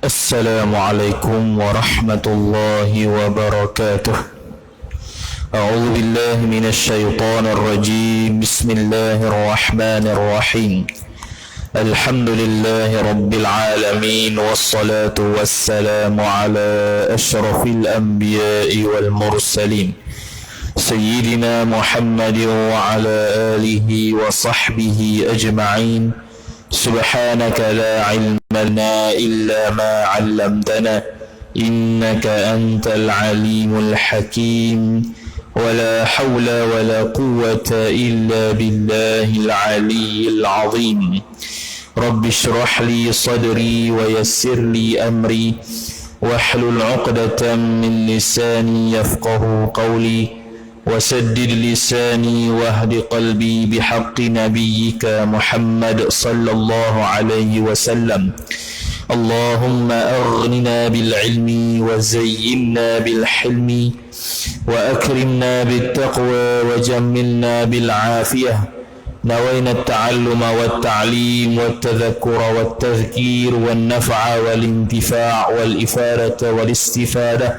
السلام عليكم ورحمة الله وبركاته. أعوذ بالله من الشيطان الرجيم. بسم الله الرحمن الرحيم. الحمد لله رب العالمين، والصلاة والسلام على أشرف الأنبياء والمرسلين سيدنا محمد وعلى آله وصحبه أجمعين. سبحانك لا علم لنا إلا ما علمتنا إنك أنت العليم الحكيم. ولا حول ولا قوة إلا بالله العلي العظيم. رب اشرح لي صدري ويسر لي أمري واحلل عقدة من لساني يفقه قولي وسدد لساني واهد قلبي بحق نبيك محمد صلى الله عليه وسلم. اللهم أغننا بالعلم وزينا بالحلم وأكرمنا بالتقوى وجملنا بالعافية. نوينا التعلم والتعليم والتذكر والتذكير والنفع والانتفاع والإفادة والاستفادة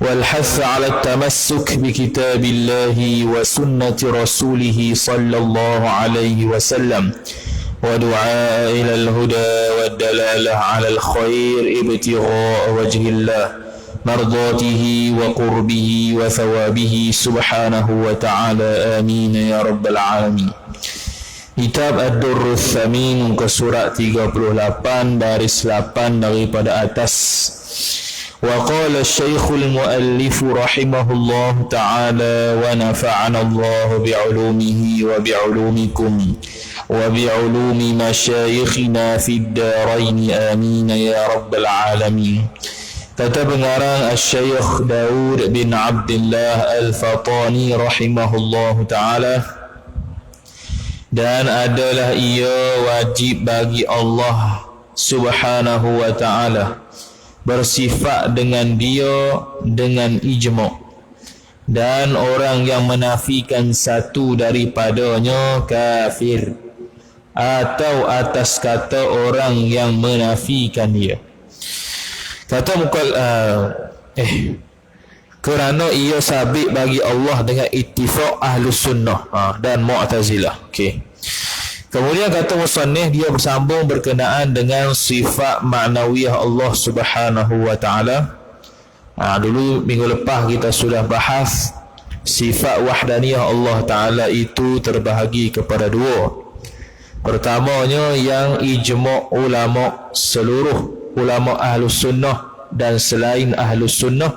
والحث على التمسك بكتاب الله وسنة رسوله صلى الله عليه وسلم، ودعاء إلى الهدى والدلالة على الخير ابتغاء وجه الله مرضاته وقربه وثوابه سبحانه وتعالى. آمين يا رب العالمين. Kitab Ad-Durrul Thamin, muka surat 38 baris 8 daripada atas. وقال الشيخ المؤلف رحمه الله تعالى ونفعنا الله بعلومه وبعلومكم وبعلوم مشايخنا في الدارين آمين يا رب العالمين. Kata pengarang Syekh Daud bin Abdullah Al-Fatani rahimahullah ta'ala, dan adalah ia wajib bagi Allah subhanahu wa ta'ala bersifat dengan dia dengan ijma', dan orang yang menafikan satu daripadanya kafir, atau atas kata orang yang menafikan dia. Kata mukal kerana ia sabit bagi Allah dengan ittifaq Ahlus Sunnah dan Mu'tazilah. Okey. Kemudian kata musannif, dia bersambung berkenaan dengan sifat ma'nawiyah Allah Subhanahu wa taala. Dulu minggu lepas kita sudah bahas sifat wahdaniyah Allah taala itu terbahagi kepada dua. Pertamanya yang ijma' ulama, seluruh ulama Ahlus Sunnah dan selain Ahlus Sunnah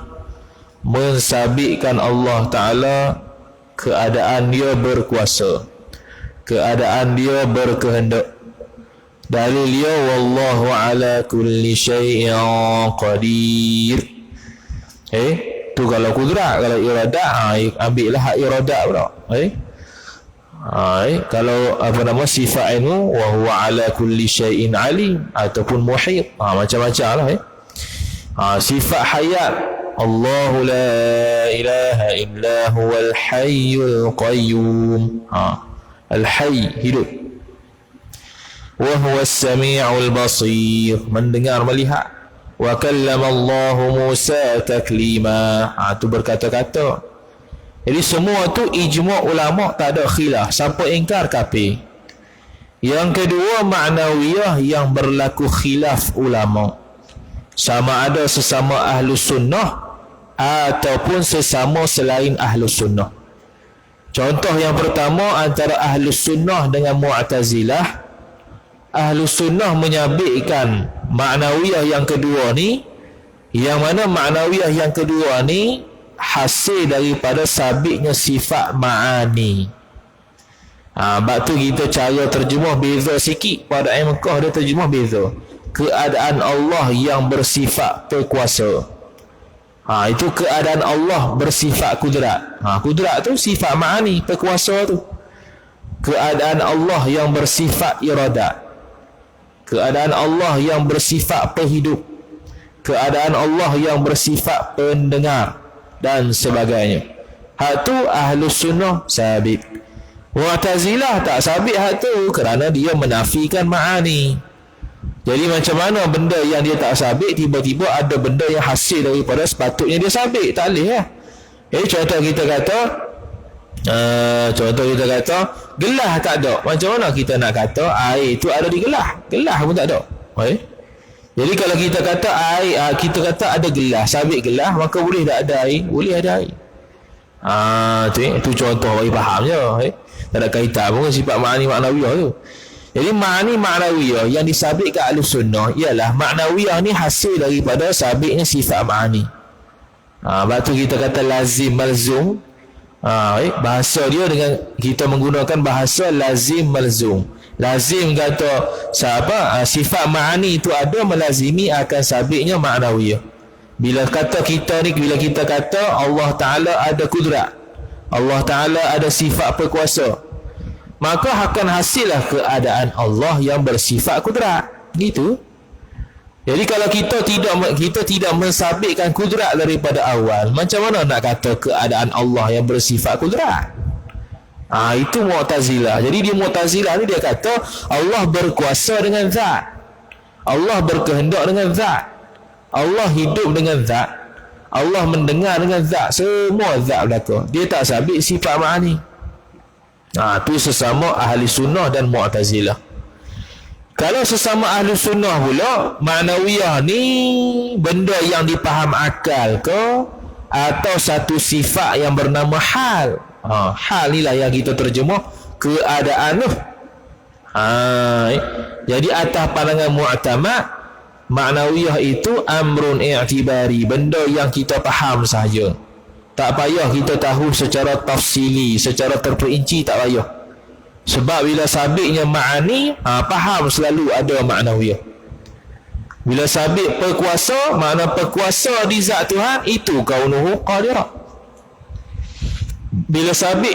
mensabitkan Allah Ta'ala keadaan dia berkuasa, keadaan dia berkehendak. Dalil dia wallahu ala kulli syai'in qadir. Tu kalau kudrat, kalau iradat, ambillah hak iradat pula. Kalau sifat ilmu wa huwa ala kulli syai'in alim ataupun muhit, macam-macam lah. Sifat hayat, Allahu la ilaha illa huwal hayyul qayyum, al-hayy, hidup. Wa huwas sami'ul basir, mendengar, melihat. Wa kallama Allahu Musa taklima, tu berkata-kata. Jadi semua tu ijma' ulama', tak ada khilaf. Siapa ingkar kafir. Yang kedua, ma'nawiyah yang berlaku khilaf ulama', sama ada sesama Ahlus Sunnah ataupun sesama selain Ahlus Sunnah. Contoh yang pertama, antara Ahlus Sunnah dengan Mu'tazilah. Ahlus Sunnah menyabitkan ma'nawiyah yang kedua ni, yang mana ma'nawiyah yang kedua ni hasil daripada sabitnya sifat ma'ani. Sebab tu kita cara terjemah beza sikit. Pada ayat Mekah dia terjemah beza. Keadaan Allah yang bersifat berkuasa. Itu keadaan Allah bersifat kudrat. Kudrat tu sifat ma'ani, berkuasa tu. Keadaan Allah yang bersifat iradat. Keadaan Allah yang bersifat penghidup. Keadaan Allah yang bersifat pendengar dan sebagainya. Hak tu Ahlus Sunnah sabit. Mu'tazilah tak sabit hak tu kerana dia menafikan ma'ani. Jadi macam mana benda yang dia tak sabit, tiba-tiba ada benda yang hasil daripada sepatutnya dia sabit? Tak boleh lah. Jadi contoh kita kata gelas tak ada. Macam mana kita nak kata air tu ada di gelas? Gelas pun tak ada. Jadi kalau kita kata air, kita kata ada gelas, sabit gelas, maka boleh tak ada air? Boleh ada air. Itu contoh bagi faham je. Tak ada kaitan pun sifat ma'ani ma'nawiyah tu. Jadi ma'ani ma'nawiyah yang disabitkan Ahlus Sunnah ialah ma'nawiyah ni hasil daripada sabitnya sifat ma'ani. Lepas tu kita kata lazim malzum. Bahasa dia dengan kita menggunakan bahasa lazim malzum. Lazim kata sifat ma'ani itu ada melazimi akan sabitnya ma'nawiyah. Bila kita kata Allah Ta'ala ada kudrat, Allah Ta'ala ada sifat berkuasa, maka akan hasillah keadaan Allah yang bersifat kudrat. Gitu. Jadi kalau kita tidak mensabitkan kudrat daripada awal, macam mana nak kata keadaan Allah yang bersifat kudrat? Itu Mu'tazilah. Jadi dia Mu'tazilah ni dia kata Allah berkuasa dengan zat, Allah berkehendak dengan zat, Allah hidup dengan zat, Allah mendengar dengan zat, semua zat berlaku. Dia tak sabit sifat ma'ani. Tu sesama ahli sunnah dan Mu'tazilah. Kalau sesama ahli sunnah pula, ma'nawiyah ni benda yang dipaham akal ke, atau satu sifat yang bernama hal. Hal ni lah yang kita terjemah keadaan tu. Jadi atas pandangan mu'tamad, ma'nawiyah itu amrun i'tibari, benda yang kita faham sahaja. Tak payah kita tahu secara tafsili, secara terperinci, tak payah. Sebab bila sabitnya ma'ani, faham selalu ada ma'nawiyah. Bila sabit perkuasa, makna perkuasa di zat Tuhan, itu kaunuhu qadirah. Bila sabit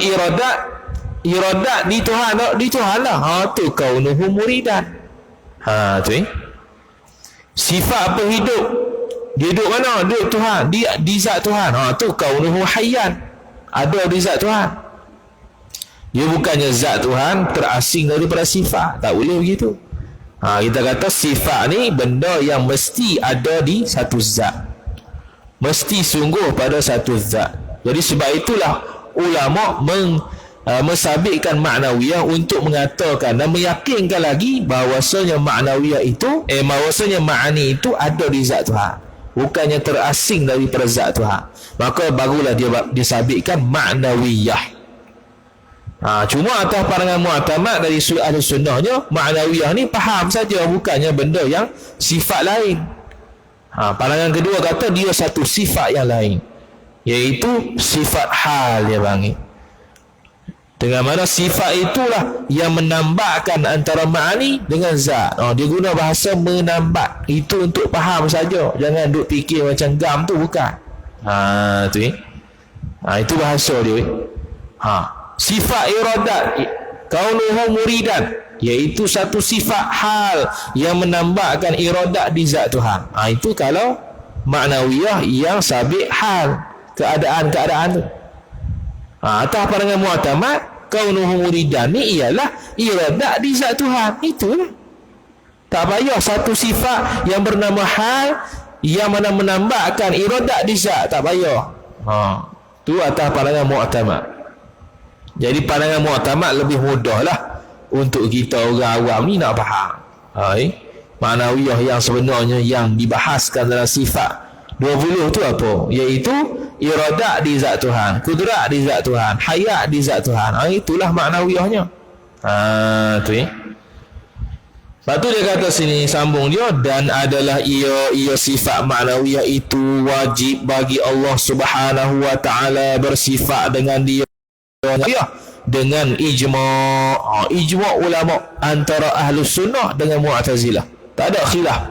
iradat di Tuhan lah, tu kaunuhu muridan. Tu sifat apa hidup? Dia duduk mana? Duduk Tuhan, di zat Tuhan. Tu kaunuhu hayyan, ada di zat Tuhan. Dia bukannya zat Tuhan terasing daripada sifat. Tak boleh begitu. Kita kata sifat ni benda yang mesti ada di satu zat, mesti sungguh pada satu zat. Jadi sebab itulah ulama mensabitkan ma'nawiyah untuk mengatakan dan meyakinkan lagi bahawasanya ma'nawiyah itu bahawasanya ma'ani itu ada di zat Tuhan, bukannya terasing daripada zat Tuhan. Maka barulah dia disabitkan ma'nawiyah. Cuma atas pandangan mu'tamad dari ahli sunnahnya, ma'nawiyah ni faham saja, bukannya benda yang sifat lain. Pandangan kedua kata dia satu sifat yang lain, iaitu sifat hal dia panggil. Dengan mana sifat itulah yang menambahkan antara ma'ani dengan zat. Dia guna bahasa menambah. Itu untuk faham saja, jangan duk fikir macam gam tu, bukan. Itu bahasa dia. Sifat iradat kaunuhu muridan, iaitu satu sifat hal yang menambahkan iradat di zat Tuhan. Itu kalau ma'nawiyah yang sabit hal, keadaan-keadaan tu. Atas pandangan mu'tamad, kaunuhu muridan ni ialah iradat di zat Tuhan. Itulah. Tak payah satu sifat yang bernama hal yang mana menambahkan iradat di zat, tak payah. Tu atas pandangan mu'tamad. Jadi pandangan mu'tamad lebih mudah lah untuk kita orang awam ni nak faham. Ma'nawiyah yang sebenarnya yang dibahaskan dalam sifat 20 tu apa? Iaitu iradat di zat Tuhan, kudrat di zat Tuhan, hayat di zat Tuhan. Itulah ma'nawiyahnya. Lepas tu dia kata sini, sambung dia, dan adalah ia sifat ma'nawiyah itu wajib bagi Allah Subhanahu wa ta'ala bersifat dengan dia dengan ijma' ulama antara Ahlus Sunnah dengan Mu'tazilah. Tak ada khilaf.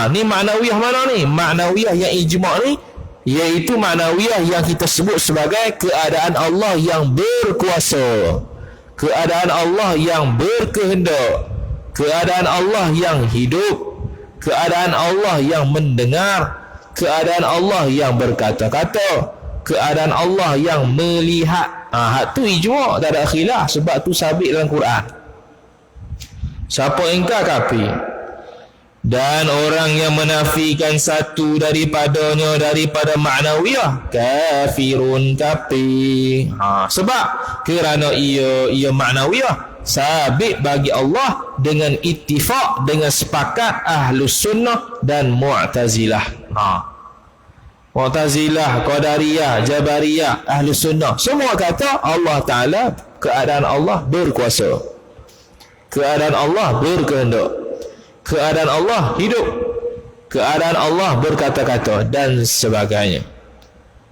Ni ma'nawiyah mana ni? Ma'nawiyah yang ijma' ni, iaitu ma'nawiyah yang kita sebut sebagai keadaan Allah yang berkuasa, keadaan Allah yang berkehendak, keadaan Allah yang hidup, keadaan Allah yang mendengar, keadaan Allah yang berkata-kata, keadaan Allah yang melihat. Hak tu ijma', tak ada khilaf, sebab tu sabit dalam Quran. Siapa engkar kafir. Dan orang yang menafikan satu daripadanya daripada ma'nawiyah, kafirun, kafir. Sebab kerana ia ma'nawiyah, sabit bagi Allah dengan ittifaq, dengan sepakat Ahlus Sunnah dan Mu'tazilah. Mu'tazilah, Qadariyah, Jabariyah, Ahlus Sunnah, semua kata Allah Ta'ala, keadaan Allah berkuasa, keadaan Allah berkehendak, keadaan Allah hidup, keadaan Allah berkata-kata dan sebagainya,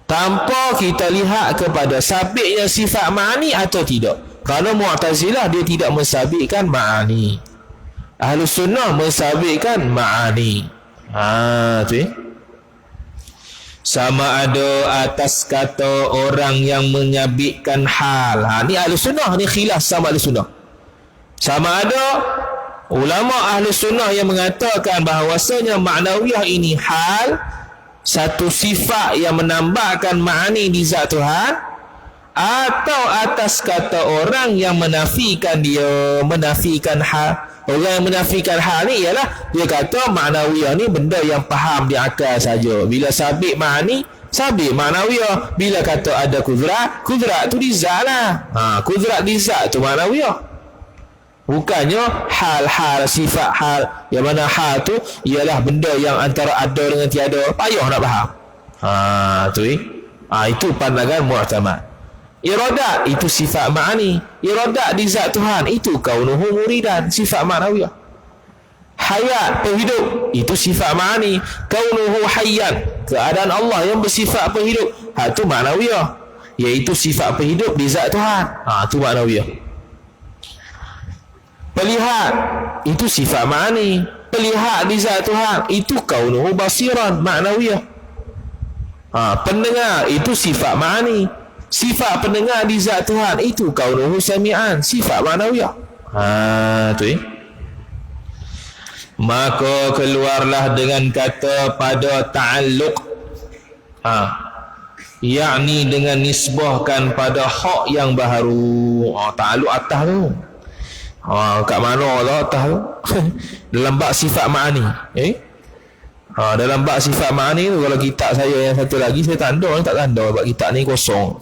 tanpa kita lihat kepada sabitnya sifat ma'ani atau tidak. Kerana Mu'tazilah dia tidak mensabitkan ma'ani, Ahlus Sunnah mensabitkan ma'ani. Tu sama ada atas kata orang yang menyabitkan hal. Ni Ahlus Sunnah, ni khilaf sama Ahlus Sunnah. Sama ada ulama Ahlus Sunnah yang mengatakan bahawasanya ma'nawiyah ini hal, satu sifat yang menambahkan ma'ani di zat Tuhan, atau atas kata orang yang menafikan dia, menafikan hal. Orang yang menafikan hal ni ialah dia kata ma'nawiyah ni benda yang faham di akal saja. Bila sabit ma'ani, sabit ma'nawiyah. Bila kata ada kudrat, kudrat tu di zat lah. Kudrat di zat tu ma'nawiyah. Bukannya hal-hal, sifat hal, yang mana hal tu ialah benda yang antara ada dengan tiada. Payah nak faham. Itu pandangan mu'tamad. Iradat itu sifat ma'ani. Iradat di zat Tuhan itu kaunuhu muridan, sifat ma'nawiyah. Hayat, penghidup, itu sifat ma'ani. Kaunuhu hayyan, keadaan Allah yang bersifat penghidup, itu ma'nawiyah, iaitu sifat penghidup di zat Tuhan. Itu ma'nawiyah. Pelihat, itu sifat ma'ani. Pelihat di zat Tuhan, itu kaunuhu basiran, ma'nawiyah. Pendengar, itu sifat ma'ani. Sifat pendengar di zat Tuhan itu kaunuhu sami'an, sifat ma'nawiyah. Maka keluarlah dengan kata pada ta'alluq, yakni dengan nisbahkan pada hak yang baharu. Ta'alluq atas tu, kat mana lah atas tu? Dalam bab sifat ma'ani. Dalam bab sifat ma'ani tu, kalau kitab saya yang satu lagi saya tanda, tak tanda sebab kitab ni kosong.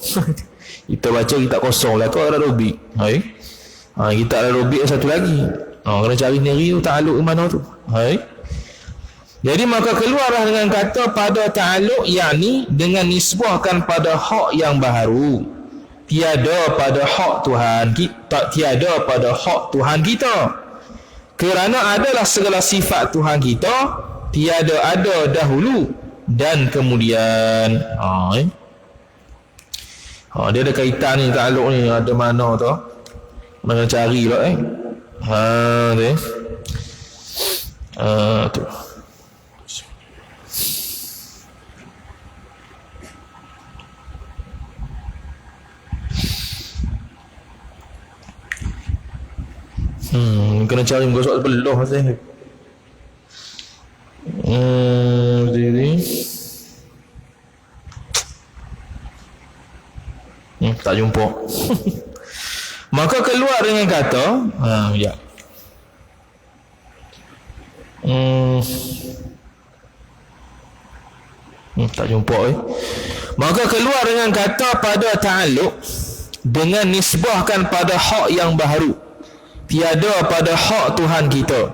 Kita baca kitab kosong lah, kau ada robik. Kitab ada robik satu lagi. Kena cari sendiri tu ta'aluk ke mana tu. Jadi maka keluarlah dengan kata pada ta'aluk, yakni dengan nisbahkan pada hak yang baharu, tiada pada hak Tuhan kita, tiada pada hak Tuhan kita. Kerana adalah segala sifat Tuhan kita, tiada ada dahulu dan kemudian. Dia ada kaitan ni, ta'aluk ni ada mana tu, mana cari lah tu. Kena cari muka soal belah saya. Tak jumpa. Maka keluar dengan kata tak jumpa Maka keluar dengan kata pada ta'alluq dengan nisbahkan pada hak yang baharu, tiada pada hak Tuhan kita.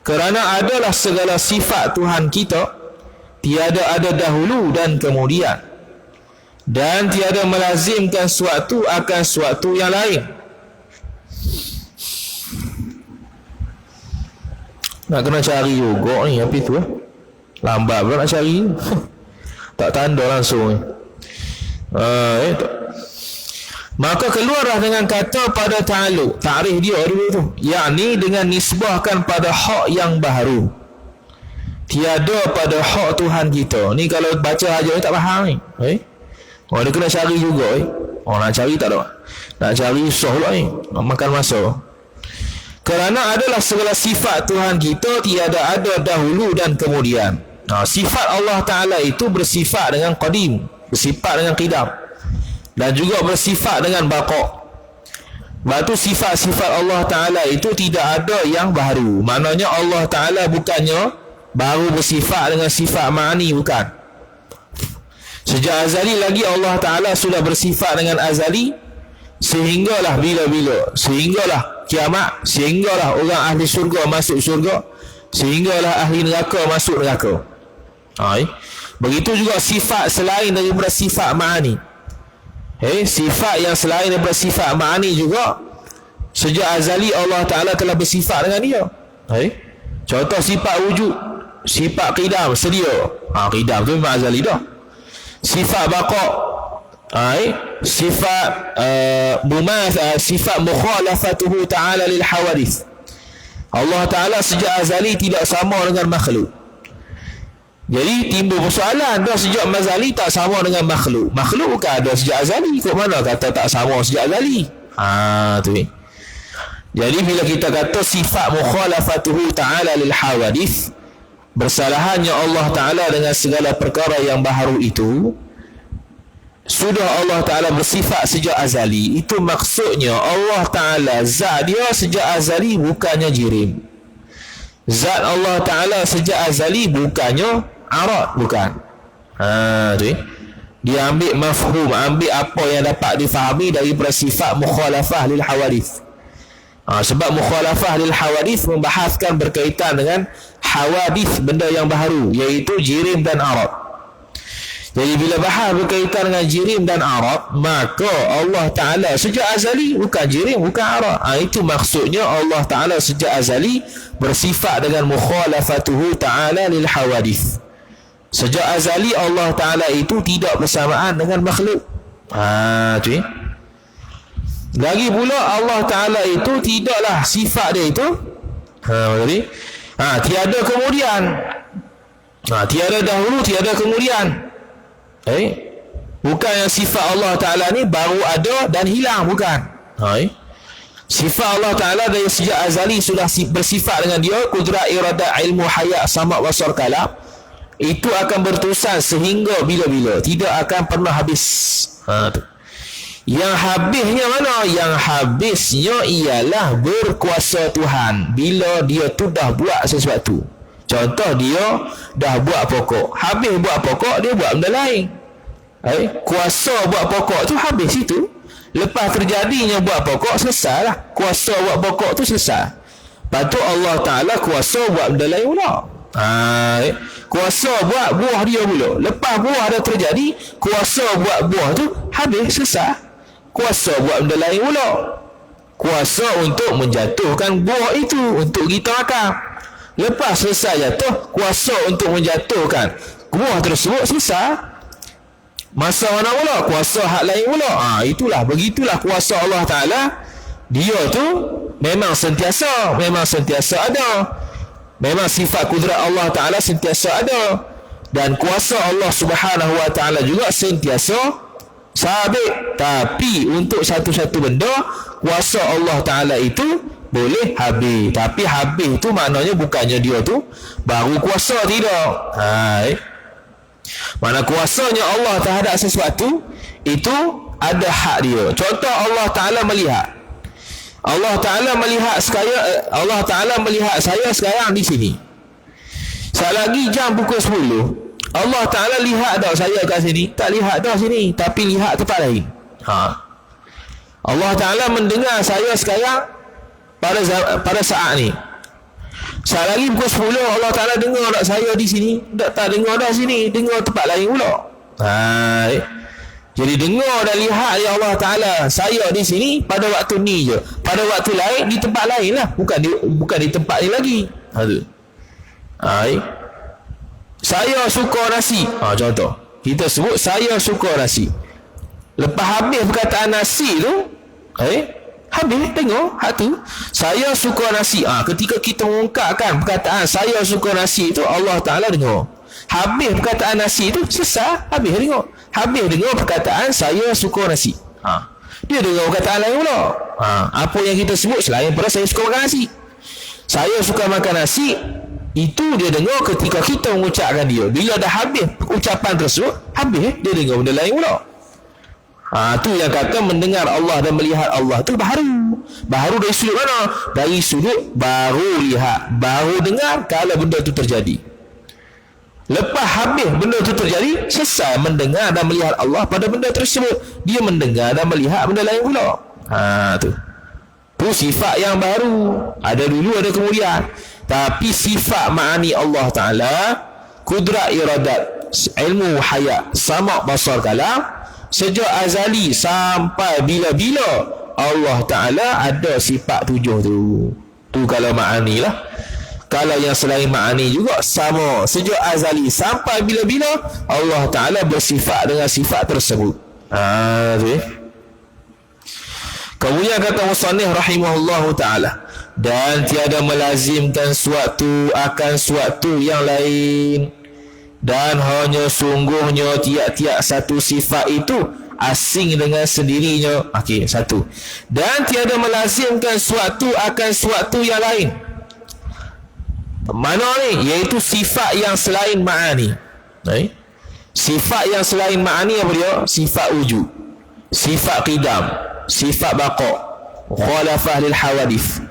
Kerana adalah segala sifat Tuhan kita, tiada ada dahulu dan kemudian, dan tiada melazimkan suatu akan suatu yang lain. Nak kena cari juga ni, apa tu lambat pula nak cari. Tak tanda langsung ni. Maka keluarlah dengan kata pada ta'alluq, ta'rif dia dulu tu, yakni dengan nisbahkan pada hak yang baharu, tiada pada hak Tuhan kita. Ni kalau baca aja ni tak faham ni. Dia kena cari juga nak cari tak ada, nak cari susah pula ni, makan masa. Kerana adalah segala sifat Tuhan kita, tiada ada dahulu dan kemudian. Sifat Allah Ta'ala itu bersifat dengan qadim, bersifat dengan qidam, dan juga bersifat dengan baqa'. Sebab tu sifat-sifat Allah Ta'ala itu tidak ada yang baru. Maknanya Allah Ta'ala bukannya baru bersifat dengan sifat ma'ani, bukan. Sejak azali lagi Allah Ta'ala sudah bersifat dengan azali, sehinggalah bila-bila, sehinggalah kiamat, sehinggalah orang ahli syurga masuk syurga, sehinggalah ahli neraka masuk neraka. Begitu juga sifat selain daripada sifat ma'ani. Sifat yang selain daripada sifat ma'ani juga sejak azali Allah Ta'ala telah bersifat dengan dia. Contoh sifat wujud, sifat qidam, sedia. Qidam tu memang azali dah. Sifat baqa, sifat sifat mukhalafatuhu ta'ala lil hawadith. Allah Ta'ala sejak azali tidak sama dengan makhluk. Jadi timbul persoalan, dah sejak azali tak sama dengan makhluk. Makhluk bukan ada sejak azali, kok mana kata tak sama sejak azali? Tu. Jadi bila kita kata sifat mukhalafatuhu ta'ala lil hawadith, bersalahannya Allah Ta'ala dengan segala perkara yang baharu itu, sudah Allah Ta'ala bersifat sejak azali. Itu maksudnya Allah Ta'ala zat dia sejak azali bukannya jirim. Zat Allah Ta'ala sejak azali bukannya arad, bukan. Tu. Dia ambil mafhum, ambil apa yang dapat difahami daripada sifat mukhalafah lil hawadith. Sebab mukhalafah lil hawadith membahaskan berkaitan dengan hawadith, benda yang baharu, iaitu jirim dan arad. Jadi bila bahas berkaitan dengan jirim dan arad, maka Allah Ta'ala sejak azali bukan jirim, bukan arad. Itu maksudnya Allah Ta'ala sejak azali bersifat dengan mukhalafatuhu ta'ala lil hawadith. Sejak azali Allah Ta'ala itu tidak bersamaan dengan makhluk. Tu. Lagi pula Allah Ta'ala itu tidaklah sifat dia itu tiada kemudian. Tiada dahulu, tiada kemudian. Bukan yang sifat Allah Ta'ala ni baru ada dan hilang, bukan. Sifat Allah Ta'ala dari sejak azali sudah bersifat dengan dia, kudrat, iradat, ilmu, hayat, sama', basar, kalam. Itu akan berterusan sehingga bila-bila, tidak akan pernah habis. Yang habisnya mana? Yang habisnya ialah berkuasa Tuhan. Bila dia tu dah buat sesuatu. Contoh, dia dah buat pokok, habis buat pokok, dia buat benda lain. Kuasa buat pokok tu habis itu. Lepas terjadinya buat pokok, selesai lah. Kuasa buat pokok tu selesai. Lepas tu Allah Ta'ala kuasa buat benda lain pula. Kuasa buat buah dia pula. Lepas buah dah terjadi, kuasa buat buah tu habis, selesai. Kuasa buat benda lain pula. Kuasa untuk menjatuhkan buah itu untuk kita makan. Lepas selesai jatuh, kuasa untuk menjatuhkan buah tersebut selesai. Masa mana pula? Kuasa hak lain pula. Itulah, begitulah kuasa Allah Ta'ala. Dia tu memang sentiasa ada. Memang sifat kudrat Allah Ta'ala sentiasa ada. Dan kuasa Allah Subhanahu Wa Ta'ala juga sentiasa sabit. Tapi untuk satu-satu benda, kuasa Allah Ta'ala itu boleh habis. Tapi habis tu maknanya bukannya dia tu baru kuasa, tidak. Mana kuasanya Allah terhadap sesuatu itu ada hak dia. Contoh, Allah Ta'ala melihat. Allah Ta'ala melihat Allah Ta'ala melihat saya sekarang di sini. Sekali lagi jam pukul 10, Allah Ta'ala lihat tak saya kat sini? Tak lihat dah sini, tapi lihat tempat lain. Allah Ta'ala mendengar saya sekarang pada saat ni. Sekali lagi pukul 10, Allah Ta'ala dengar tak saya di sini? Tak dengar dah sini, dengar tempat lain pula. Jadi dengar dan lihat ya Allah Ta'ala saya di sini pada waktu ni je. Pada waktu lain di tempat lain lah, bukan di tempat ni lagi. Saya suka nasi. Contoh, kita sebut saya suka nasi. Lepas habis perkataan nasi tu, habis tengok hak tu, saya suka nasi. Ketika kita mengungkapkan perkataan saya suka nasi itu, Allah Ta'ala dengar. Habis perkataan nasi itu, selesai, habis dengar. Habis dengar perkataan saya suka nasi. Dia dengar perkataan lain pula. Apa yang kita sebut selain pada saya suka makan nasi. Saya suka makan nasi, itu dia dengar ketika kita mengucapkan dia. Bila dah habis ucapan tersebut, habis dia dengar benda lain pula. Tu yang kata mendengar Allah dan melihat Allah tu baru. Baru dari sudut mana? Dari sudut baru lihat, baru dengar kalau benda tu terjadi. Lepas habis benda tu terjadi, selesai mendengar dan melihat Allah pada benda tersebut, dia mendengar dan melihat benda lain pula. Tu sifat yang baru. Ada dulu, ada kemudian. Tapi sifat ma'ani Allah Ta'ala, kudrat iradat, ilmu hayat, sama' basar kalam, sejak azali sampai bila-bila Allah Ta'ala ada sifat 7 tu. Tu kalau ma'ani lah. Kalau yang selain ma'ani juga sama, sejak azali sampai bila-bila Allah Ta'ala bersifat dengan sifat tersebut. Tu Kemudian kata musannif rahimahullahu ta'ala, dan tiada melazimkan suatu akan suatu yang lain, dan hanya sungguhnya tiap-tiap satu sifat itu asing dengan sendirinya. Okey, satu. Dan tiada melazimkan suatu akan suatu yang lain. Mana ni? Iaitu sifat yang selain ma'ani. Sifat yang selain ma'ani apa dia? Sifat wujud, sifat qidam, sifat baqa, khalafah lil hawadith.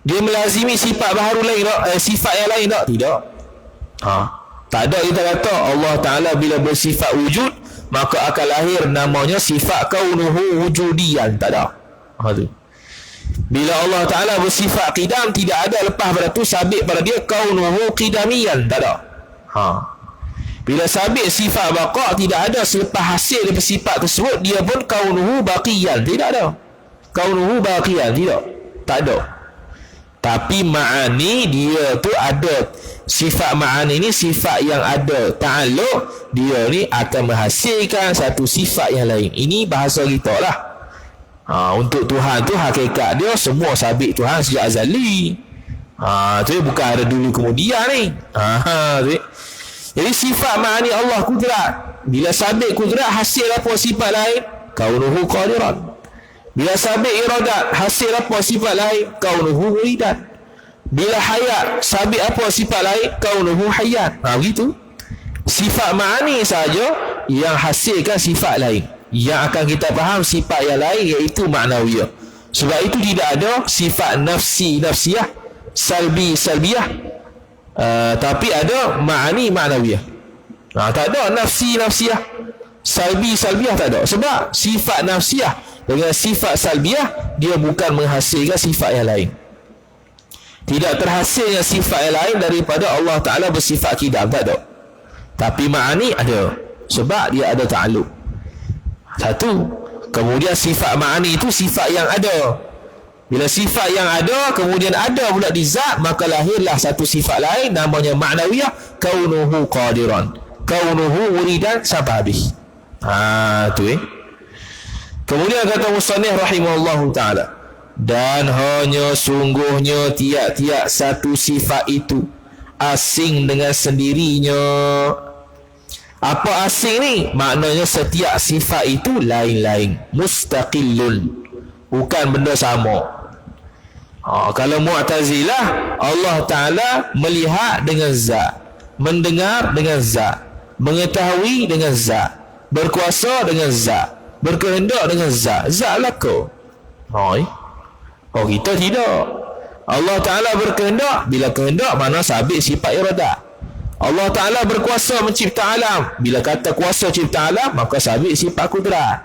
Dia melazimi sifat baharu lain tak? Sifat yang lain tak? Tidak. Tak ada kita kata Allah Ta'ala bila bersifat wujud maka akan lahir namanya sifat kaunuhu wujudiyan. Tak ada. Tu. Bila Allah Ta'ala bersifat qidam, tidak ada lepas pada tu sabit pada dia kaunuhu qidamiyan. Tak ada. Bila sabit sifat baqa, tidak ada selepas hasil daripada sifat tersebut dia pun kaunuhu baqiyan. Tidak ada. Kaunuhu baqiyan. Tidak. Tak ada. Tapi ma'ani dia tu ada. Sifat ma'ani ni sifat yang ada ta'alluq, dia ni akan menghasilkan satu sifat yang lain. Ini bahasa kita lah. Untuk Tuhan tu hakikat dia semua sabit Tuhan sejak azali. Tu bukan ada dulu kemudian ni. Jadi sifat ma'ani Allah kudrat. Bila sabit kudrat hasil apa sifat lain? Kaunuhu qadiran. Bila sabit iradat hasil apa sifat lain? Kaunuhu muridan. Bila hayat sabit apa sifat lain? Kaunuhu hayat. Begitu. Sifat ma'ani saja yang hasilkan sifat lain. Yang akan kita faham sifat yang lain iaitu ma'nawiyah. Sebab itu tidak ada sifat nafsiyah, salbiyah. Tapi ada ma'ani ma'nawiyah. Tak ada nafsiyah, salbiyah tak ada. Sebab sifat nafsiyah dengan sifat salbiyah dia bukan menghasilkan sifat yang lain. Tidak terhasilnya sifat yang lain daripada Allah Ta'ala bersifat qidam. Tak ada. Tapi ma'ani ada. Sebab dia ada ta'alluq. Satu. Kemudian sifat ma'ani itu sifat yang ada. Bila sifat yang ada kemudian ada pula di zat, maka lahirlah satu sifat lain namanya ma'nawiyah, kaunuhu qadiran, kaunuhu wuridan sababih. Tu Kemudian kata musannif rahimahullahu ta'ala, dan hanya sungguhnya tiap-tiap satu sifat itu asing dengan sendirinya. Apa asing ni? Maknanya setiap sifat itu lain-lain, mustaqillun, bukan benda sama. Kalau Mu'tazilah, Allah Ta'ala melihat dengan zat, mendengar dengan zat, mengetahui dengan zat, berkuasa dengan zat, berkehendak dengan zat. Zat lah kau. Kita tidak. Allah Ta'ala berkehendak. Bila kehendak mana sabit sifat iradat. Allah Ta'ala berkuasa mencipta alam. Bila kata kuasa cipta alam, maka sabit sifat kudrat.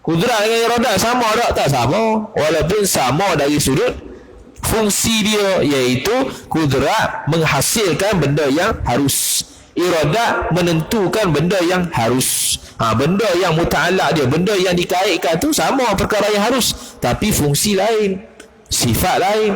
Kudrat dengan iradat sama tak? Tak sama. Walaupun sama dari sudut fungsi dia, iaitu kudrat menghasilkan benda yang harus, iradat menentukan benda yang harus. Benda yang muta'allaq dia, benda yang dikaitkan tu sama perkara yang harus, tapi fungsi lain, sifat lain.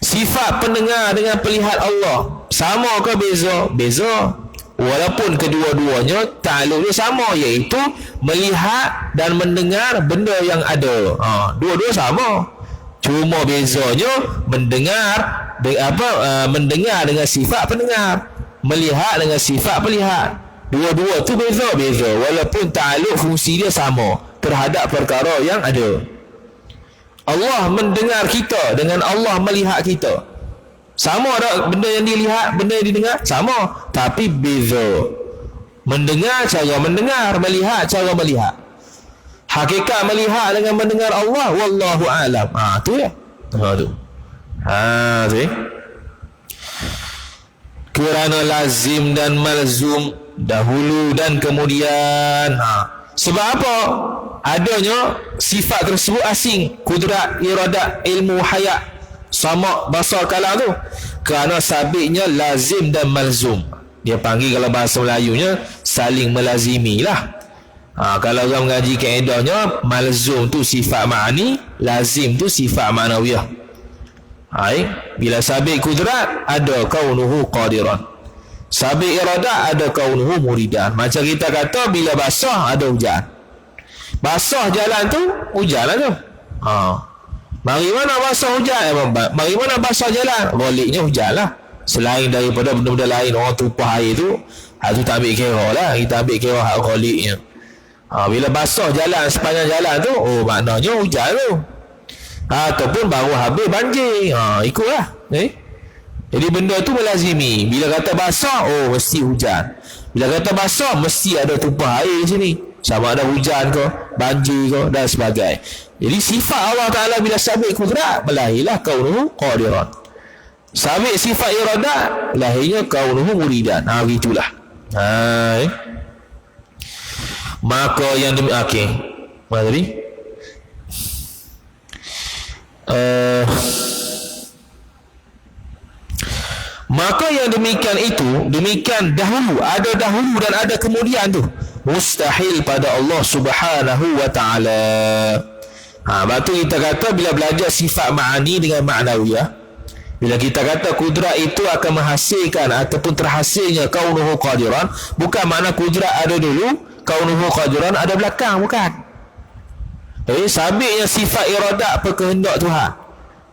Sifat pendengar dengan pelihat Allah sama ke beza? Beza. Walaupun kedua-duanya ta'alluq dia sama, iaitu melihat dan mendengar benda yang ada. Dua-dua sama. Cuma bezanya mendengar mendengar dengan sifat pendengar, melihat dengan sifat pelihat. Dua-dua tu beza-beza walaupun ta'alluq fungsi dia sama terhadap perkara yang ada. Allah mendengar kita dengan Allah melihat kita. Sama tak benda yang dilihat, benda yang didengar? Sama. Tapi beza. Mendengar cara mendengar, melihat cara melihat. Hakikat melihat dengan mendengar Allah, wallahu a'lam. Tu ya. Tu. Tu ya. Kerana lazim dan malzum, dahulu dan kemudian. Sebab apa? Adanya sifat tersebut asing, kudrat, iradat, ilmu, hayat, sama basar kalam tu. Kerana sabitnya lazim dan malzum. Dia panggil kalau bahasa Melayunya saling melazimi lah. Kalau orang mengaji kaedahnya, malzum tu sifat ma'ani, lazim tu sifat ma'nawiyah. Bila sabit kudrat, ada kaunuhu qadiran. Sabit iradat, ada kaunuhu muridan. Macam kita kata bila basah ada hujan. Basah jalan tu, hujan lah tu. Mari mana basah hujan? Mari mana basah jalan? Goliknya hujan lah. Selain daripada benda-benda lain, orang tumpah air tu, tu tak ambil kira lah. Kita ambil kira hak goliknya. Bila basah jalan, sepanjang jalan tu, maknanya hujan tu. Ataupun baru habis banjir. Ikutlah. Jadi benda tu melazimi. Bila kata basah, mesti hujan. Bila kata basah, mesti ada tumpah air di sini. Sama ada hujan ke, banjir ke, dan sebagainya. Jadi sifat Allah Ta'ala bila sabit kudrat, melahirlah kaunuhu qadiran. Sabit sifat iradat, lahirnya kaunuhu muridan. Begitulah. Maka yang demi mana tadi? Maka yang demikian itu, demikian dahulu, ada dahulu dan ada kemudian tu, mustahil pada Allah Subhanahu wa ta'ala. Lepas tu kita kata bila belajar sifat ma'ani dengan ma'nawiyah, bila kita kata kudrat itu akan menghasilkan ataupun terhasilnya kaunuhu qadiran, bukan makna kudrat ada dulu, kaunuhu qadiran ada belakang, bukan. Sabitnya sifat iradat perkehendak Tuhan,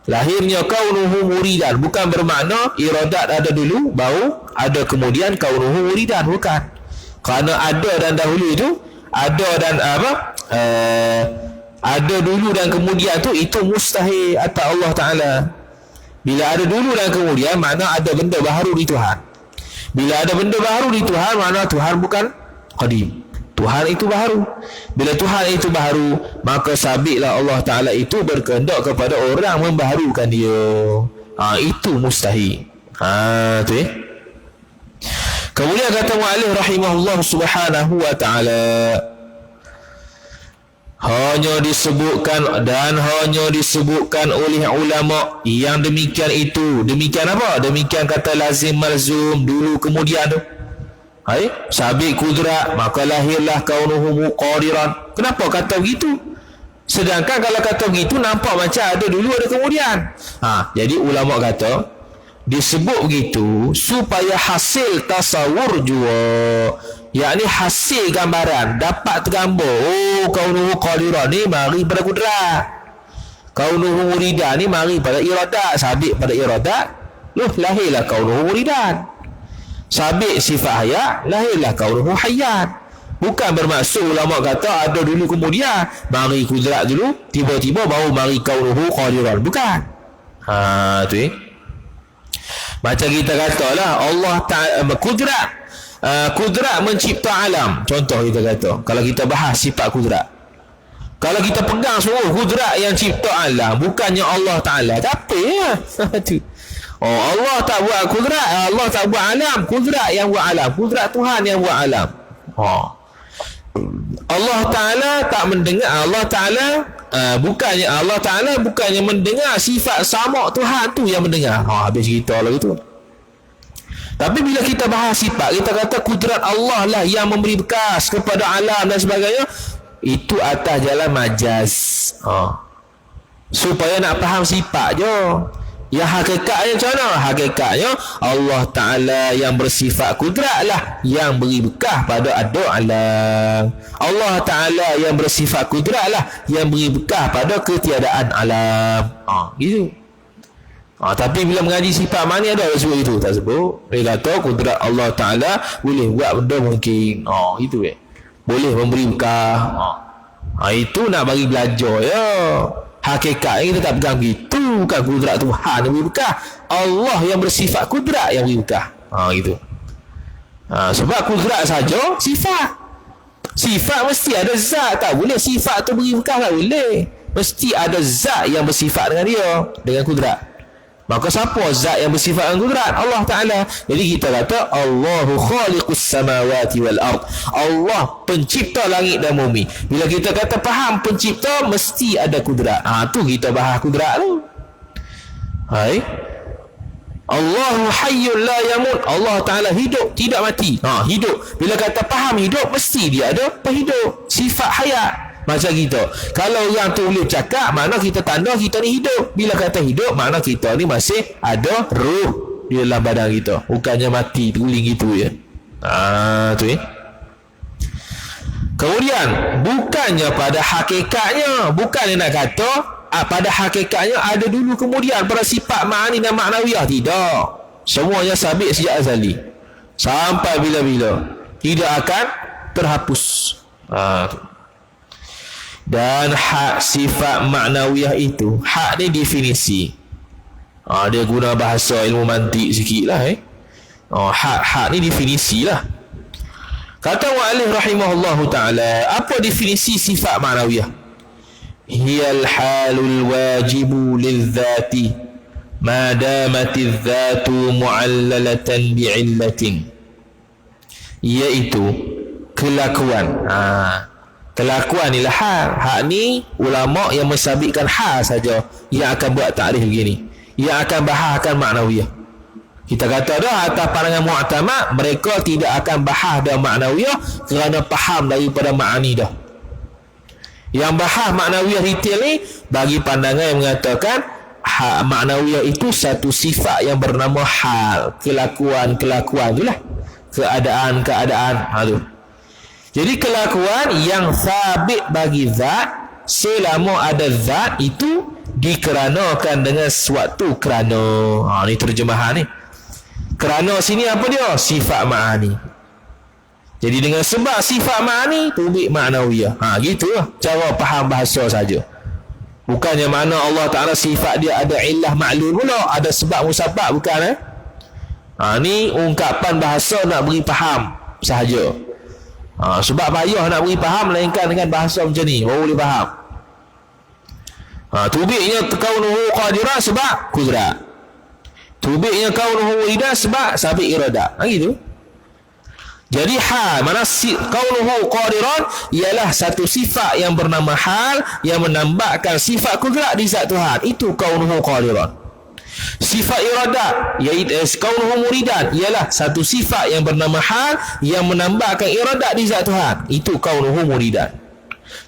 lahirnya kaunuhu muridan, bukan bermakna iradat ada dulu baru ada kemudian kaunuhu muridan, bukan. Kerana ada dan dahulu itu, ada dan ada dulu dan kemudian tu, itu mustahil atas Allah Ta'ala. Bila ada dulu dan kemudian, makna ada benda baru di Tuhan. Bila ada benda baru di Tuhan, makna Tuhan bukan qadim. Tuhan itu baru. Bila Tuhan itu baru, maka sabitlah Allah Ta'ala itu berkehendak kepada orang membaharukan dia. Itu mustahil. Tu ya. Kemudian kata mu'alif rahimahullah subhanahu wa ta'ala, hanya disebutkan dan hanya disebutkan oleh ulama yang demikian itu. Demikian apa? Demikian kata lazim malzum, dulu kemudian tu. Sabit kudrat, maka lahirlah kaunuhu qadiran. Kenapa kata begitu? Sedangkan kalau kata begitu, nampak macam ada dulu ada kemudian. Jadi ulama kata disebut begitu supaya hasil tasawur jua, yakni hasil gambaran, dapat tergambar, kaunuhu qadiran ni mari pada kudrat, kaunuhu muridan ni mari pada iradat. Sabit pada iradat, lahirlah kaunuhu muridan. Sabit sifat hayat, lahirlah kaunuhu hayat. Bukan bermaksud ulama kata ada dulu kemudian, mari kudrat dulu, tiba-tiba baru mari kaunuhu qadiran. Bukan. Tu macam kita katalah Allah Ta'ala kudrat, kudrat mencipta alam. Contoh kita kata, kalau kita bahas sifat kudrat, kalau kita pegang semua kudrat yang cipta alam, bukannya Allah Ta'ala, tapi Allah tak buat kudrat, Allah tak buat alam, kudrat yang buat alam, kudrat Tuhan yang buat alam. Allah Ta'ala tak mendengar, Allah Ta'ala bukannya Allah Ta'ala bukannya mendengar, sifat sama Tuhan tu yang mendengar. Habis cerita lah itu. Tapi bila kita bahas sifat, kita kata kudrat Allah lah yang memberi bekas kepada alam dan sebagainya, itu atas jalan majaz. Supaya nak faham sifat je. Yang hakikatnya macam mana? Hakikatnya Allah Ta'ala yang bersifat kudrat lah yang beri bekah pada ada alam. Allah Ta'ala yang bersifat kudrat lah yang beri bekah pada ketiadaan alam. Gitu. Tapi bila mengaji sifat mana ada sebut itu? Tak sebut. Dia kata kudrat Allah Ta'ala boleh buat benda mungkin. Itu boleh memberi bekah. Itu nak bagi belajar ya. Hakikat kita tak pegang begitu. Bukan kudrat Tuhan yang beri bekah, Allah yang bersifat kudrat yang beri bekah. Gitu. Sebab kudrat saja sifat mesti ada zat. Tak boleh sifat tu beri bekas, tak boleh. Mesti ada zat yang bersifat dengan dia, dengan kudrat. Maka siapa zat yang bersifat dengan kudrat? Allah Ta'ala. Jadi kita kata Allahu khaliqus samawati wal ard. Allah pencipta langit dan bumi. Bila kita kata faham pencipta, mesti ada kudrat. Tu kita bahas kudrat tu. Hai, Allahu hayyul la yamut. Allah Ta'ala hidup, tidak mati. Hidup. Bila kata faham hidup, mesti dia ada penghidup, sifat hayat. Macam kita, kalau orang tu boleh cakap, makna kita tanda kita ni hidup. Bila kata hidup, makna kita ni masih ada ruh di dalam badan kita, bukannya mati terguling gitu je. Tu Kemudian bukannya pada hakikatnya, bukan nak kata pada hakikatnya ada dulu kemudian pada sifat ma'ani dan ma'nawiyah. Tidak. Semuanya sabit sejak azali sampai bila-bila, tidak akan terhapus. Dan hak sifat ma'nawiyah itu, hak ni definisi. Dia guna bahasa ilmu mantik sikit lah. Hak ni definisi lah. Kata mu'allif rahimahullahu ta'ala, apa definisi sifat ma'nawiyah? Hiyal halul wajibu lil-dhati ma damati dhatu mu'allalatan bi'illatin, iaitu kelakuan. Kelakuan ni lah hal. Hak ni ulama' yang mensabitkan hal saja yang akan buat takrif begini, yang akan bahaskan ma'nawiyah. Kita kata dah atas pandangan mu'tamad, mereka tidak akan bahas dah ma'nawiyah kerana faham daripada ma'ani dah. Yang bahas ma'nawiyah detail ni bagi pandangan yang mengatakan ma'nawiyah itu satu sifat yang bernama hal, kelakuan tu lah, keadaan tu. Jadi kelakuan yang sabit bagi zat, selama ada zat itu dikeranakan dengan sesuatu kerana. Ni terjemahan ni. Kerana sini apa dia? Sifat ma'ani. Jadi dengan sebab sifat ma'ani, tubik ma'nawiyah. Gitu lah cara faham bahasa saja. Bukannya mana Allah Ta'ala sifat dia ada illah ma'lul pula, ada sebab musabab, bukan. Ni ungkapan bahasa nak beri faham sahaja. Sebab payah nak beri faham, melainkan dengan bahasa macam ni baru boleh faham. Tubiknya kaunuhu qadiran sebab kudrat, tubiknya kaunuhu muridan sebab sabit iradat. Gitu. Jadi hal, mana kaunuhu qadiran ialah satu sifat yang bernama hal yang menambahkan sifat kudrat di zat Tuhan. Itu kaunuhu qadiran. Sifat iradat iaitu kaunuhu muridan ialah satu sifat yang bernama hal yang menambahkan iradat di zat Tuhan. Itu kaunuhu muridan.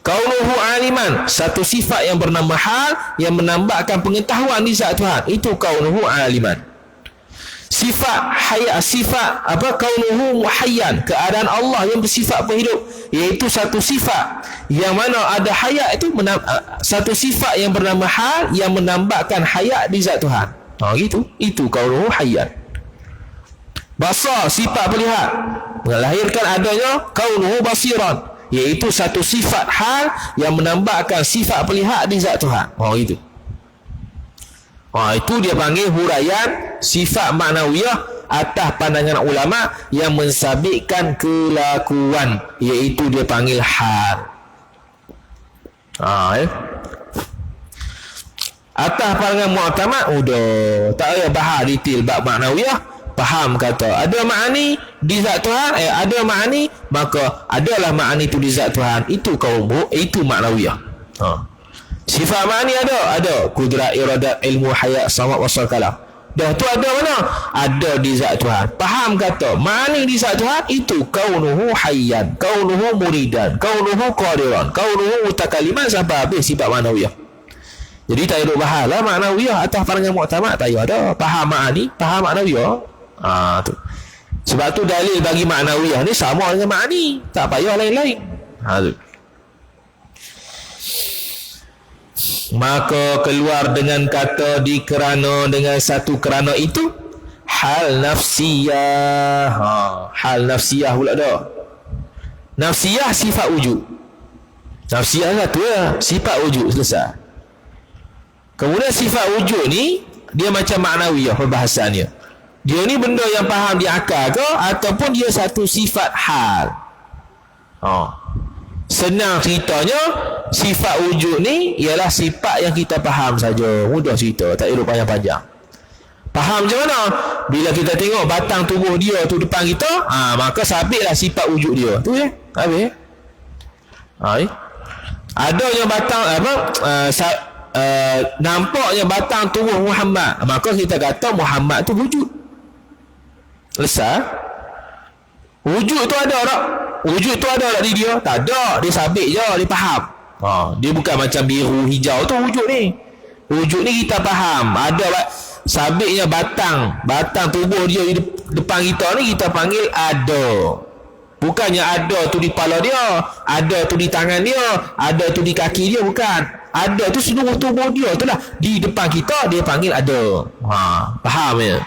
Kaunuhu aliman, satu sifat yang bernama hal yang menambahkan pengetahuan di zat Tuhan. Itu kaunuhu aliman. Sifat hayat, sifat kaunuhu muhayyan, keadaan Allah yang bersifat penghidup, iaitu satu sifat yang mana ada hayat, itu satu sifat yang bernama hal yang menambahkan hayat di zat Tuhan. Gitu. Itu kaunuhu hayyan. Basar, sifat melihat, melahirkan adanya kaunuhu basiran, iaitu satu sifat hal yang menambahkan sifat melihat di zat Tuhan. Gitu. Itu dia panggil huraian sifat ma'nawiyah atas pandangan ulama yang mensabitkan kelakuan, iaitu dia panggil hal. Atas pandangan mu'tamad, tak payah bahas detail bab ma'nawiyah. Faham kata ada ma'ani di zat Tuhan, ada ma'ani, maka adalah ma'ani itu di zat Tuhan. Itu itu ma'nawiyah. Sifat ma'ani ada kudrat, iradat, ilmu, hayat, samad, wasal, kalam. Dah tu ada mana? Ada di zat Tuhan. Faham kata ma'ani di zat Tuhan itu kaunuhu hayyan, kaunuhu muridan, kaunuhu qadiran, kaunuhu mutakaliman, sampai habis sifat ma'nawiyah. Jadi tak payah bahas lah ma'nawiyah atas pandangan mu'tamad, tak payah dah. Faham ma'ani, faham ma'nawiyah. Tu. Sebab tu dalil bagi ma'nawiyah ni sama dengan ma'ani, tak payah lain-lain. Tu. Maka keluar dengan kata dikerana dengan satu kerana itu hal nafsiyah. Hal nafsiyah pula dah. Nafsiyah sifat wujud. Nafsiyah satu lah, sifat wujud, selesai. Kemudian sifat wujud ni dia macam ma'nawiyah perbahasannya. Dia ni benda yang faham di akal ke ataupun dia satu sifat hal? Senang ceritanya, sifat wujud ni ialah sifat yang kita faham saja. Mudah cerita, tak perlu panjang-panjang. Faham macam mana? Bila kita tengok batang tubuh dia tu depan kita, maka sabitlah sifat wujud dia. Tu je. Habis. Adanya batang nampaknya batang tubuh Muhammad, maka kita kata Muhammad tu wujud. Selesai. Wujud tu ada tak? Wujud tu ada tak di dia? Tak ada. Dia sabit je, dia faham. Dia bukan macam biru hijau tu wujud ni. Wujud ni kita faham. Ada sabitnya batang tubuh dia di depan kita ni kita panggil ada. Bukannya ada tu di kepala dia, ada tu di tangan dia, ada tu di kaki dia, bukan. Ada tu seluruh tubuh dia tu lah di depan kita, dia panggil ada. Faham ya?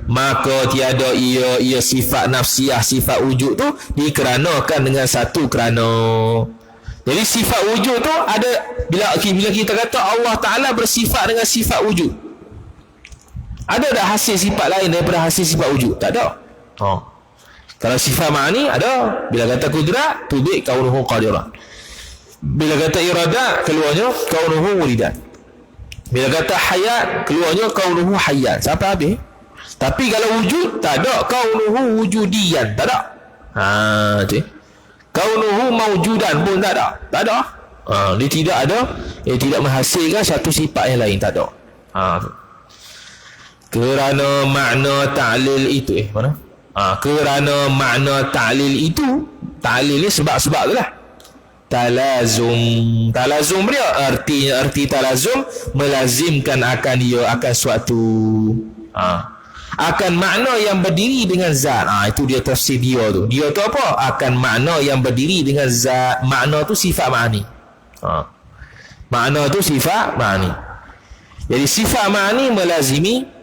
Maka tiada ia sifat nafsiyah, sifat wujud tu dikeranakan dengan satu kerana. Jadi sifat wujud tu ada bila kita kata Allah Ta'ala bersifat dengan sifat wujud, ada tak hasil sifat lain daripada hasil sifat wujud? Tak ada. Kalau sifat ma'ani ada. Bila kata kudrat, tubik kaunuhu qadiran. Bila kata iradat, keluarnya kaunuhu muridan. Bila kata hayat, keluarnya kaunuhu hayat. Sampai habis. Tapi kalau wujud, tak ada kaunuhu wujudiyan. Tak ada. Kaunuhu mawjudan pun tak ada. Tak ada. Dia tidak ada. Dia tidak menghasilkan satu sifat yang lain. Tak ada. Kerana makna ta'lil itu mana? Kerana makna ta'lil itu, ta'lil ni sebab-sebab tu lah. Talazum dia arti talazum melazimkan akan dia akan suatu akan makna yang berdiri dengan zat. Itu dia tafsir dia tu. Dia tu apa? Akan makna yang berdiri dengan zat. Makna tu sifat ma'ani. Makna tu sifat ma'ani. Jadi sifat ma'ani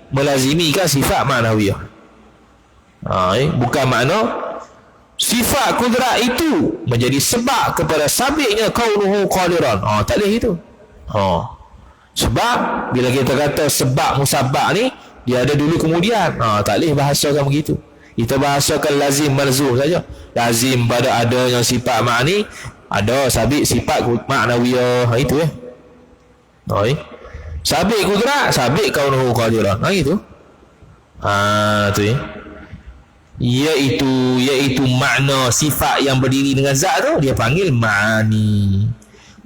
melazimikan sifat ma'nawiyah. Bukan makna sifat kudrat itu menjadi sebab kepada sabitnya kaunuhu qadiran. Tak boleh itu. Sebab bila kita kata sebab musabab ni dia ada dulu kemudian. Tak boleh bahasakan begitu. Kita bahasakan lazim malzum saja. Lazim pada adanya sifat ma'ni, ada sabit sifat ma'nawiyah. Itu ya. Sabit kudrat, sabit kaunuhu qadiran. Itu. Tu ya. Iaitu makna sifat yang berdiri dengan zat tu dia panggil ma'ani.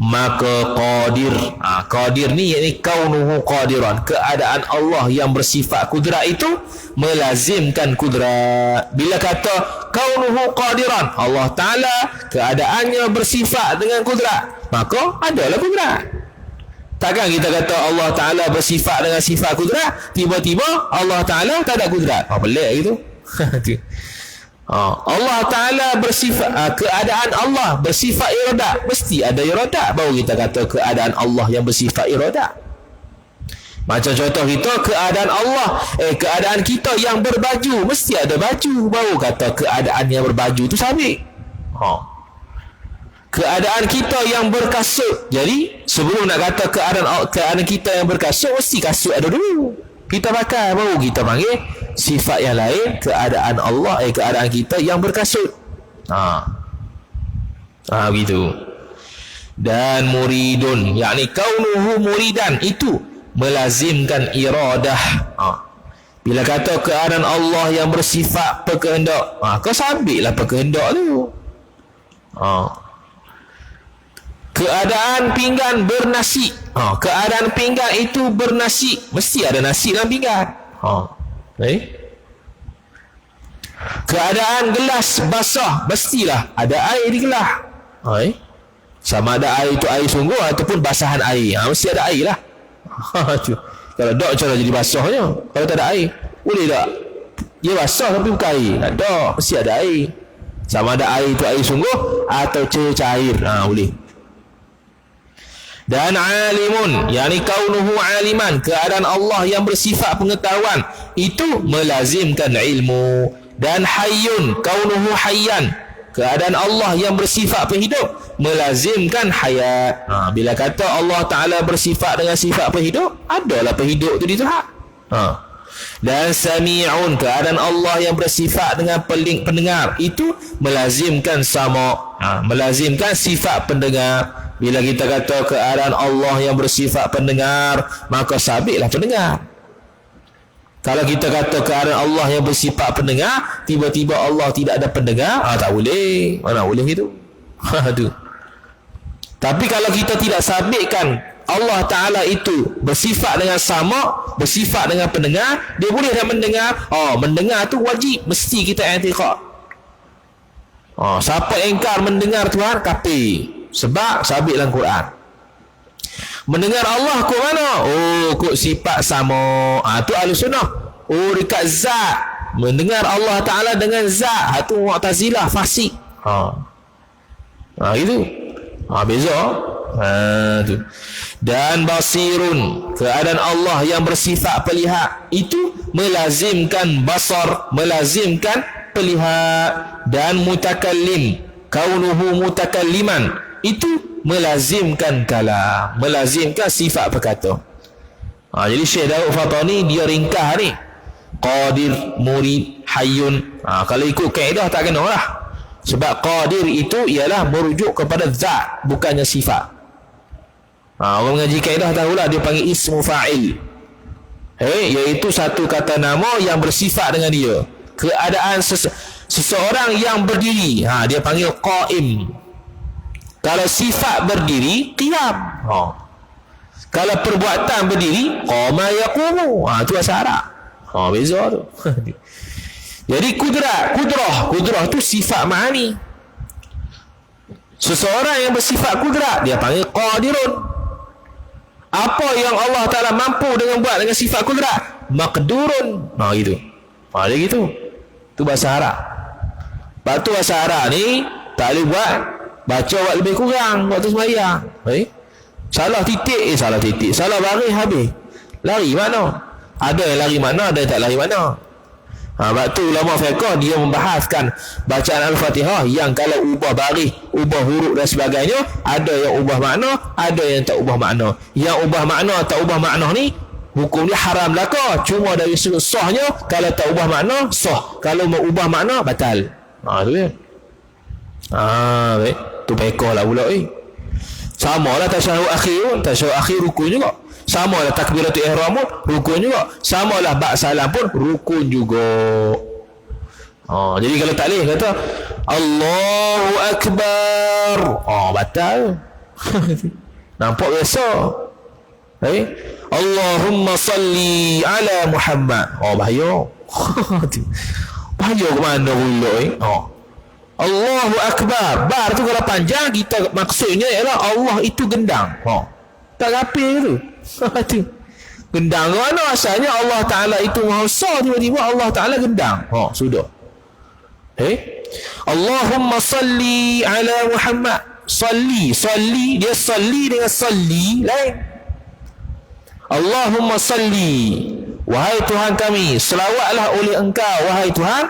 Maka qadir ni yakni kaunuhu qadiran, keadaan Allah yang bersifat kudrat itu melazimkan kudrat. Bila kata kaunuhu qadiran, Allah Ta'ala keadaannya bersifat dengan kudrat, maka adalah kudrat. Takkan kita kata Allah Ta'ala bersifat dengan sifat kudrat, tiba-tiba Allah Ta'ala tak ada kudrat. Pelik gitu. Allah Ta'ala bersifat keadaan Allah bersifat iradat, mesti ada iradat baru kita kata keadaan Allah yang bersifat iradat. Macam contoh kita keadaan Allah keadaan kita yang berbaju, mesti ada baju baru kata keadaan yang berbaju tu sabit. Keadaan kita yang berkasut, jadi sebelum nak kata keadaan kita yang berkasut, mesti kasut ada dulu kita pakai, baru kita panggil sifat yang lain keadaan Allah, keadaan kita yang berkasut. Begitu. Dan muridun, yakni kaunuhu muridan, itu melazimkan iradah. Bila kata keadaan Allah yang bersifat berkehendak, kau sabitlah berkehendak tu. Keadaan pinggan bernasi, keadaan pinggan itu bernasi, mesti ada nasi dalam pinggan. Keadaan gelas basah, mestilah ada air di gelas. Sama ada air itu air sungguh ataupun basahan air, mesti ada air lah. Kalau tak, cara jadi basahnya. Kalau tak ada air, boleh tak? Dia basah tapi bukan air. Tak ada, mesti ada air. Sama ada air itu air sungguh atau cair. Boleh. Dan alimun, yakni kaunuhu aliman, keadaan Allah yang bersifat pengetahuan, itu melazimkan ilmu. Dan hayyun, kaunuhu hayyan, keadaan Allah yang bersifat penghidup melazimkan hayat. Bila kata Allah Ta'ala bersifat dengan sifat penghidup, adalah penghidup tu di Tuhan. Dan sami'un, keadaan Allah yang bersifat dengan pendengar, itu melazimkan sama, melazimkan sifat pendengar. Bila kita kata keadaan Allah yang bersifat pendengar, maka sabitlah pendengar. Kalau kita kata keadaan Allah yang bersifat pendengar, tiba-tiba Allah tidak ada pendengar, tak boleh. Mana boleh itu? Tu. Tapi kalau kita tidak sabitkan Allah Ta'ala itu bersifat dengan sama, bersifat dengan pendengar, dia boleh tak mendengar? Mendengar tu wajib, mesti kita i'tiqad. Siapa engkar mendengar Tuhan, kafir. Sebab sabit dalam Quran. Mendengar Allah kok mana? Kok sifat sama. Tu Ahlussunnah. Dekat zat. Mendengar Allah Ta'ala dengan zat. Tu Mu'tazilah, fasik. Gitu. Beza. Tu. Dan basirun, keadaan Allah yang bersifat pelihat, itu melazimkan basar, melazimkan pelihat. Dan mutakallim, kaunuhu mutakalliman, itu melazimkan kalam, melazimkan sifat berkata. Jadi Syekh Daud Fatani dia ringkas ni, qadir, murid, hayyun. Kalau ikut kaedah tak kena lah. Sebab qadir itu ialah merujuk kepada zat, bukannya sifat. Orang mengaji kaedah tahulah, dia panggil ismu fa'il, iaitu satu kata nama yang bersifat dengan dia. Keadaan seseorang yang berdiri, dia panggil qaim. Kalau sifat berdiri, qiyam. Kalau perbuatan berdiri, qama yaqumu. Tu bahasa Arab. Beza tu. Jadi kudrah tu sifat ma'ani. Seseorang yang bersifat kudrah, dia panggil qadirun. Apa yang Allah Ta'ala mampu dengan buat dengan sifat kudrah, maqdurun. Gitu. Dia gitu. Tu bahasa Arab. Lepas tu bahasa Arab ni tak boleh buat, baca buat lebih kurang waktu sembahyang. Salah titik, salah baris, habis. Lari mana? Ada yang lari mana, ada yang tak lari mana. Sebab tu ulama fiqh dia membahaskan bacaan Al-Fatihah yang kalau ubah baris, ubah huruf dan sebagainya, ada yang ubah makna, ada yang tak ubah makna. Yang ubah makna, tak ubah makna ni hukum dia haram belaka. Cuma dari sudut sahnya, kalau tak ubah makna, sah. Kalau mau ubah makna, batal. Tu dia. Baik. Tu pekoh lah pula. Sama lah tasyahud akhir pun. Tasyahud akhir rukun juga. Sama lah takbiratul ihram pun rukun juga. Sama lah ba'd salam pun rukun juga. Jadi kalau tak boleh kata Allahu Akbar, batal. Nampak biasa. Allahumma salli ala Muhammad. Bahaya. Bahaya ke mana pula Allahu Akbar. Bar tu kalau panjang, kita maksudnya ialah Allah itu gendang. Tak kapir tu. Gendang mana asalnya? Allah Ta'ala itu Maha Besar, tiba-tiba Allah Ta'ala gendang. Sudah. Allahumma salli ala Muhammad. Salli, dia salli dengan salli lain. Allahumma salli, wahai Tuhan kami, selawatlah oleh Engkau wahai Tuhan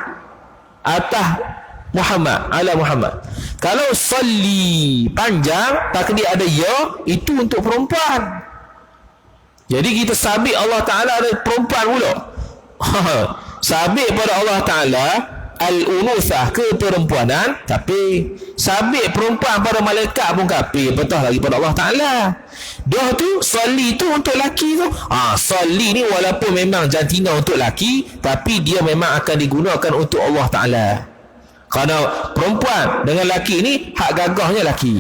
atas Muhammad, ala Muhammad. Kalau salli panjang, takdir ada ya, itu untuk perempuan. Jadi kita sabit Allah Ta'ala ada perempuan pula. Sabit pada Allah Ta'ala al-unuthah, keperempuanan, tapi sabit perempuan pada malaikat pun kafir, betul lagi pada Allah Ta'ala. Dia tu salli tu untuk laki tu. Salli ni walaupun memang jantina untuk laki, tapi dia memang akan digunakan untuk Allah Ta'ala. Kerana perempuan dengan laki ni hak gagahnya laki.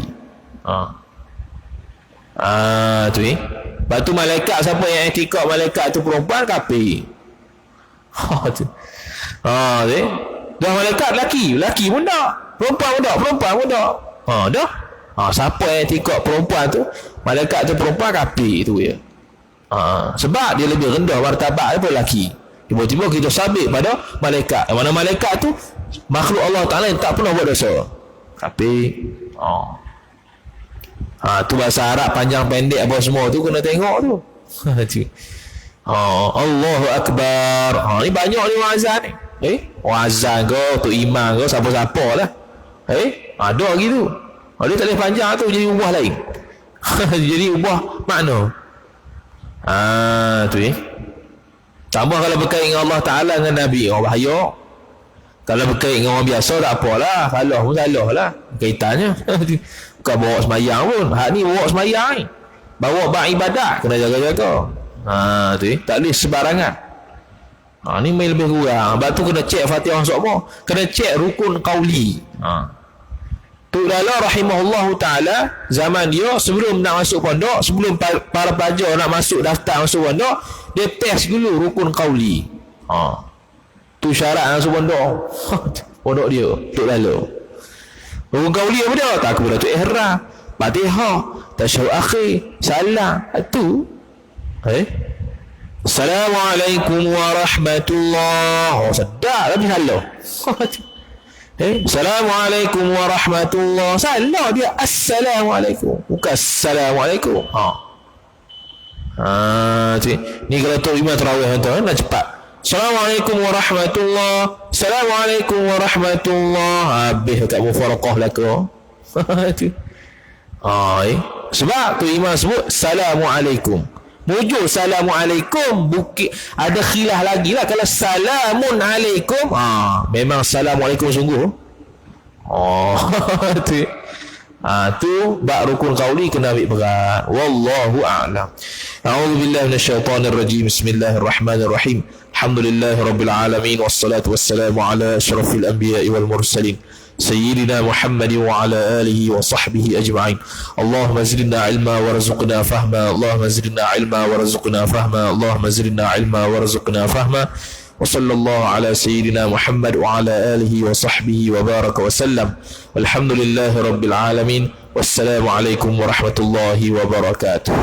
Tu ni. Lepas tu malaikat, siapa yang etikad malaikat tu perempuan, kafir. Tu. Dah malaikat laki pun tak, perempuan pun tak. Dah. Siapa yang etikad perempuan tu, malaikat tu perempuan, kafir tu ya. Sebab dia lebih rendah martabat daripada laki. Tiba-tiba kita sabit pada malaikat. Yang mana malaikat tu makhluk Allah Ta'ala yang tak pernah buat dosa, kafir. Tu bahasa Arab panjang pendek apa semua tu kena tengok tu. Allahu Akbar. Ni banyak ni wazan ni. Wazan ke, tu imam ke, siapa-siapa lah. Ada gitu. Dia tak boleh panjang tu jadi ubah lain. Jadi ubah makna. Tu tambah kalau berkait dengan Allah Ta'ala dengan Nabi, bahaya. Kalau berkait dengan orang biasa tak apalah, salah pun salah lah kaitannya. Bukan bawa semayang pun, hak ni bawa semayang ni, bawa bak ibadat, kena jaga-jaga. Tak boleh sebarangan. Ni main lebih kurang. Sebab tu kena cek Fatihah semua, kena cek rukun qauli. Tok Dala rahimahullah ta'ala, zaman dia sebelum nak masuk pondok, sebelum para pelajar nak masuk daftar masuk pondok, dia test dulu rukun qauli. Tu syarat masuk pondok. Pondok dia Tok Dala. Rukun qauli apa dia? Takbiratul ihram, Fatihah, tasyahud akhir, salam. Tu Assalamualaikum warahmatullahi. Sedap tapi salah. Assalamualaikum warahmatullahi. Salah dia, Assalamualaikum, bukan Assalamualaikum. Ni kalau Tok Imam Tarawih tuan nak cepat. Assalamualaikum warahmatullahi, Assalamualaikum warahmatullahi. Habis kat mufaraqah lah kau. Sebab tu Imam sebut Assalamualaikum. Mujur Assalamualaikum, bukit ada khilaf lagi lah. Kalau Salamun alaikum, memang Assalamualaikum sungguh. Tu bak rukun qauli kena ambil berat. Wallahu a'lam. A'udzu billahi minasyaitonir rajim. Bismillahirrahmanirrahim. Alhamdulillahirabbil alamin, wassalatu wassalamu ala asyrafil anbiya'i wal mursalin سيدنا محمد وعلى آله وصحبه أجمعين. اللهم زدنا علما ورزقنا فهما، اللهم زدنا علما ورزقنا فهما، اللهم زدنا علما ورزقنا فهما. وصلى الله على سيدنا محمد وعلى آله وصحبه وبارك وسلم، والحمد لله رب العالمين، والسلام عليكم ورحمة الله وبركاته.